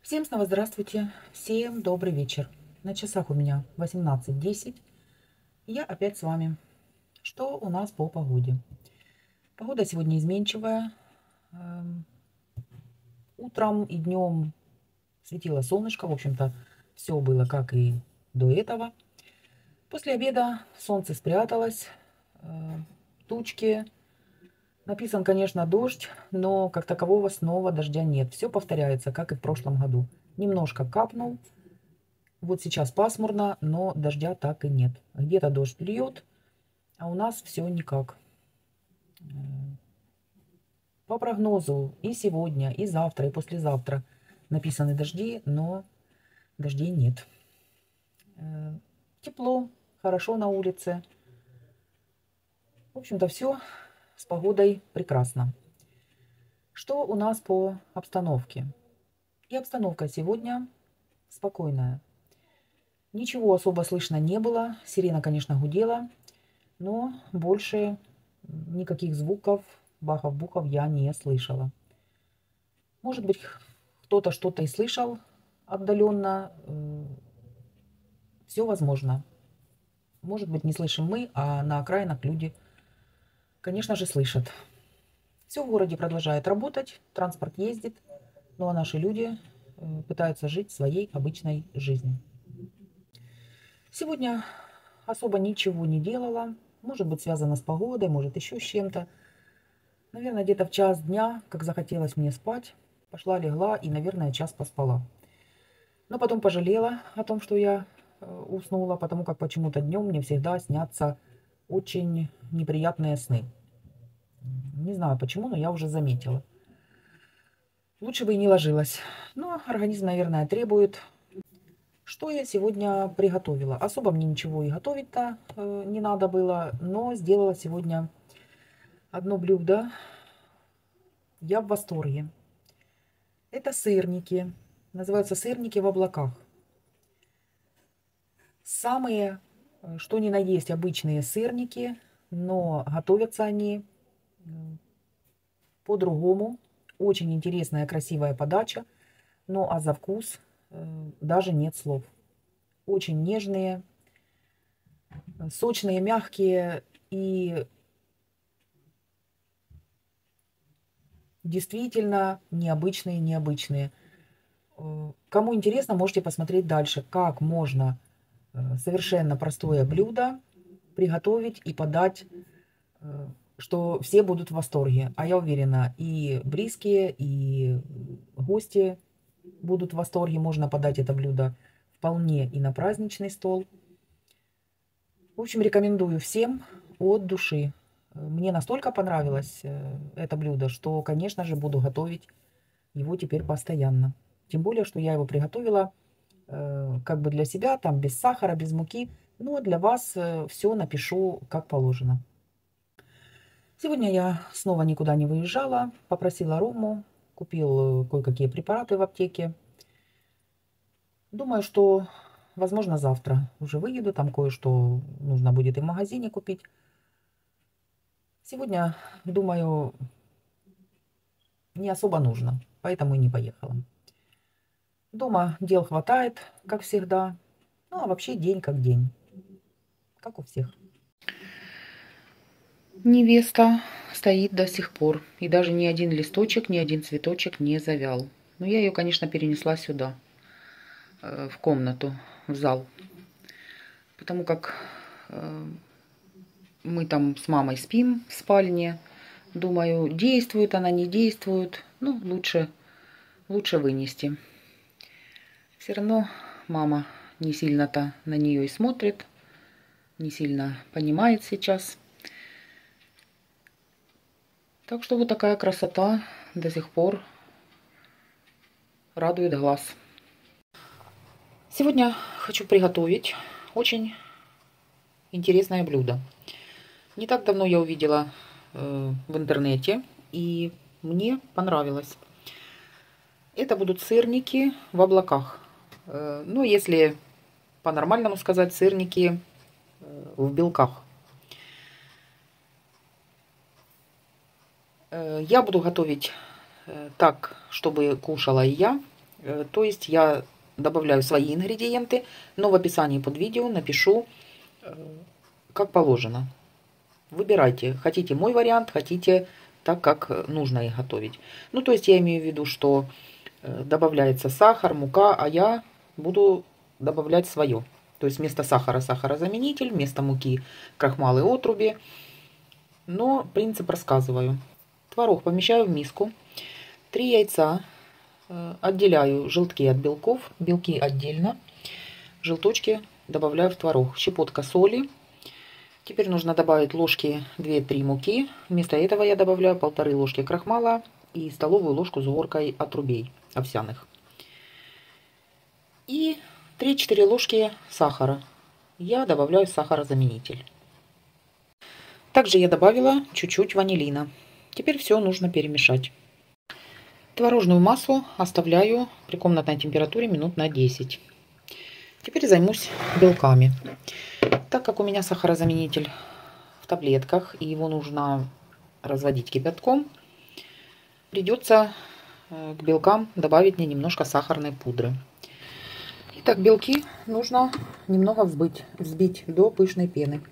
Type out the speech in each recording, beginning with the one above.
Всем снова здравствуйте, всем добрый вечер. На часах у меня 18:10. Я опять с вами. Что у нас по погоде? Погода сегодня изменчивая. Эм, Утром и днем светило солнышко. В общем-то, все было как и до этого. После обеда солнце спряталось. Тучки. Написан, конечно, дождь, но как такового снова дождя нет. Все повторяется, как и в прошлом году. Немножко капнул. Вот сейчас пасмурно, но дождя так и нет. Где-то дождь льет, а у нас все никак. По прогнозу и сегодня, и завтра, и послезавтра написаны дожди, но дождей нет. Тепло, хорошо на улице. В общем-то, все с погодой прекрасно. Что у нас по обстановке? И обстановка сегодня спокойная. Ничего особо слышно не было. Сирена, конечно, гудела, но больше никаких звуков, бахов-бухов я не слышала. Может быть, кто-то что-то и слышал отдаленно. Все возможно. Может быть, не слышим мы, а на окраинах люди, конечно же, слышат. Все в городе продолжает работать, транспорт ездит, ну а наши люди пытаются жить своей обычной жизнью. Сегодня особо ничего не делала. Может быть, связано с погодой, может, еще с чем-то. Наверное, где-то в час дня, как захотелось мне спать, пошла легла и, наверное, час поспала. Но потом пожалела о том, что я уснула, потому как почему-то днем мне всегда снятся очень неприятные сны. Не знаю почему, но я уже заметила. Лучше бы и не ложилась. Но организм, наверное, требует. Что я сегодня приготовила? Особо мне ничего и готовить-то не надо было, но сделала сегодня одно блюдо. Я в восторге. Это сырники. Называются сырники в облаках. Самые, что ни на есть, обычные сырники, но готовятся они по-другому. Очень интересная, красивая подача. Ну а за вкус даже нет слов. Очень нежные, сочные, мягкие и действительно необычные. Кому интересно, можете посмотреть дальше, как можно совершенно простое блюдо приготовить и подать, что все будут в восторге. А я уверена, и близкие, и гости будут в восторге. Можно подать это блюдо вполне и на праздничный стол. В общем, рекомендую всем от души. Мне настолько понравилось это блюдо, что, конечно же, буду готовить его теперь постоянно. Тем более, что я его приготовила как бы для себя, там без сахара, без муки. Но для вас все напишу как положено. Сегодня я снова никуда не выезжала, попросила Рому, купил кое-какие препараты в аптеке. Думаю, что, возможно, завтра уже выеду, там кое-что нужно будет и в магазине купить. Сегодня, думаю, не особо нужно, поэтому и не поехала. Дома дел хватает, как всегда. Ну, а вообще день как день, как у всех. Невеста стоит до сих пор, и даже ни один листочек, ни один цветочек не завял. Но я ее, конечно, перенесла сюда, в комнату, в зал. Потому как мы там с мамой спим в спальне. Думаю, действует она, не действует. Ну, лучше вынести. Все равно мама не сильно-то на нее и смотрит, не сильно понимает сейчас. Так что вот такая красота до сих пор радует глаз. Сегодня хочу приготовить очень интересное блюдо. Не так давно я увидела в интернете, и мне понравилось. Это будут сырники в облаках. Ну, если по-нормальному сказать, сырники в белках. Я буду готовить так, чтобы кушала и я, То есть я добавляю свои ингредиенты, но в описании под видео напишу, как положено. Выбирайте, хотите мой вариант, хотите так, как нужно их готовить. Ну, то есть я имею в виду, что добавляется сахар, мука, а я буду добавлять свое. То есть вместо сахара сахарозаменитель, вместо муки крахмал и отруби. Но принцип рассказываю. Творог помещаю в миску. 3 яйца. Отделяю желтки от белков. Белки отдельно. Желточки добавляю в творог. Щепотка соли. Теперь нужно добавить ложки 2-3 муки. Вместо этого я добавляю 1,5 ложки крахмала и столовую ложку с горкой отрубей овсяных. И 3-4 ложки сахара. Я добавляю сахарозаменитель. Также я добавила чуть-чуть ванилина. Теперь все нужно перемешать. Творожную массу оставляю при комнатной температуре минут на 10. Теперь займусь белками. Так как у меня сахарозаменитель в таблетках и его нужно разводить кипятком, придется к белкам добавить мне немножко сахарной пудры. Итак, белки нужно немного взбить до пышной пены.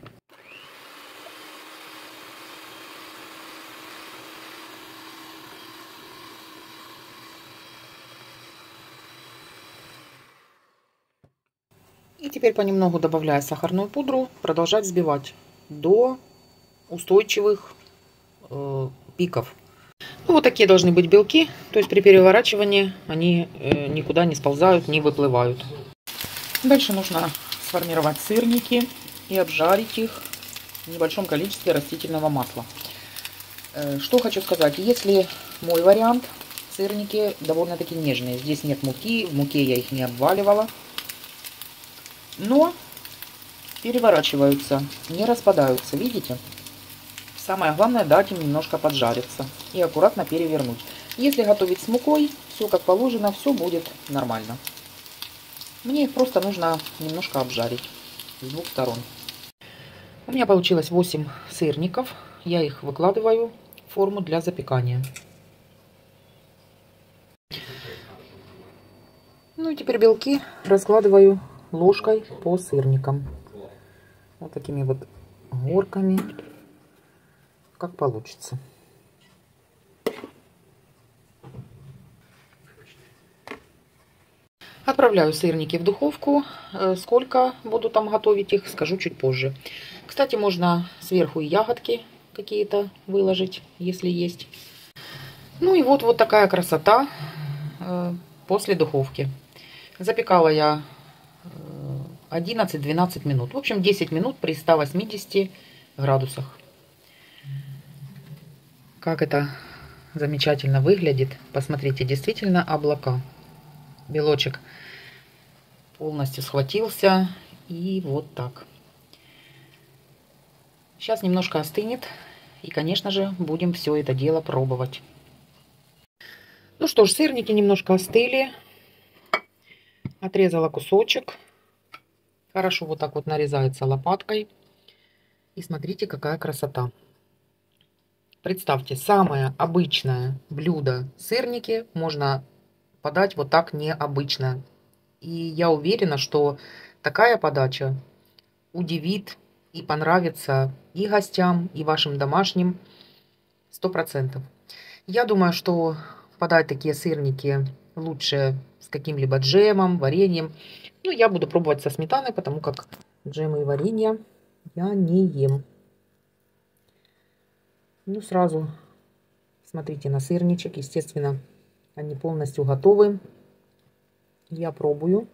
И теперь понемногу, добавляя сахарную пудру, продолжать взбивать до устойчивых пиков. Ну, вот такие должны быть белки, то есть при переворачивании они никуда не сползают, не выплывают. Дальше нужно сформировать сырники и обжарить их в небольшом количестве растительного масла. Что хочу сказать, если мой вариант, сырники довольно-таки нежные, здесь нет муки, в муке я их не обваливала. Но переворачиваются, не распадаются, видите? Самое главное дать им немножко поджариться и аккуратно перевернуть. Если готовить с мукой, все как положено, все будет нормально. Мне их просто нужно немножко обжарить с двух сторон. У меня получилось 8 сырников. Я их выкладываю в форму для запекания. Ну и теперь белки раскладываю ложкой по сырникам. Вот такими вот горками, как получится. Отправляю сырники в духовку. Сколько буду там готовить их, скажу чуть позже. Кстати, можно сверху и ягодки какие-то выложить, если есть. Ну и вот такая красота после духовки. Запекала я 11-12 минут. В общем, 10 минут при 180 градусах. Как это замечательно выглядит. Посмотрите, действительно облака. Белочек полностью схватился. И вот так. Сейчас немножко остынет. И, конечно же, будем все это дело пробовать. Ну что ж, сырники немножко остыли. Отрезала кусочек. Хорошо вот так вот нарезается лопаткой. И смотрите, какая красота. Представьте, самое обычное блюдо сырники можно подать вот так необычно. И я уверена, что такая подача удивит и понравится и гостям, и вашим домашним 100%. Я думаю, что подать такие сырники лучше с каким-либо джемом, вареньем. Ну, я буду пробовать со сметаной, потому как джемы и варенье я не ем. Ну, сразу смотрите на сырничек. Естественно, они полностью готовы. Я пробую.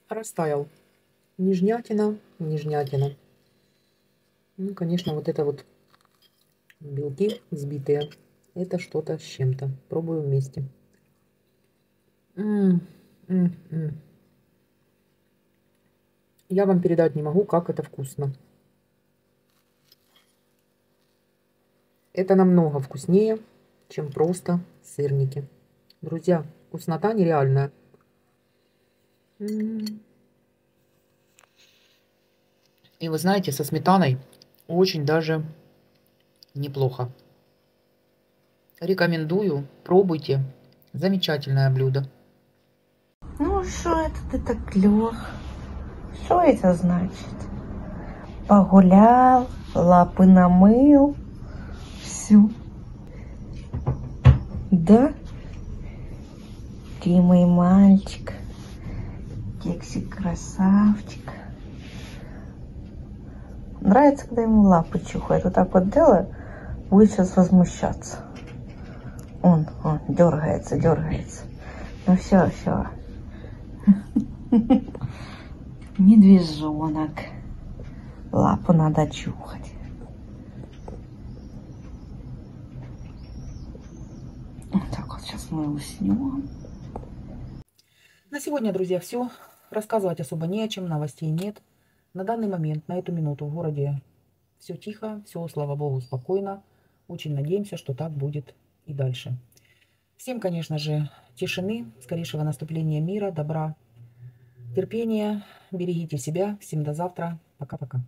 Растаял. Нежнятина, нежнятина. Ну, конечно, вот это вот белки взбитые. Это что-то с чем-то. Пробую вместе. Я вам передать не могу, как это вкусно. Это намного вкуснее, чем просто сырники. Друзья, вкуснота нереальная. И вы знаете, со сметаной очень даже неплохо. Рекомендую, пробуйте. Замечательное блюдо. Ну, что это ты так лег? Что это значит? Погулял, лапы намыл, все. Да? Ты мой мальчик. Кексик красавчик. Нравится, когда ему лапы чухают. Вот так вот делаю, будет сейчас возмущаться. Он дергается, дергается. Ну все, все. Медвежонок. Лапу надо чухать. Вот так вот сейчас мы уснем. На сегодня, друзья, все. Рассказывать особо не о чем, новостей нет. На данный момент, на эту минуту в городе все тихо, все, слава богу, спокойно. Очень надеемся, что так будет и дальше. Всем, конечно же, тишины, скорейшего наступления мира, добра, терпения. Берегите себя. Всем до завтра. Пока-пока.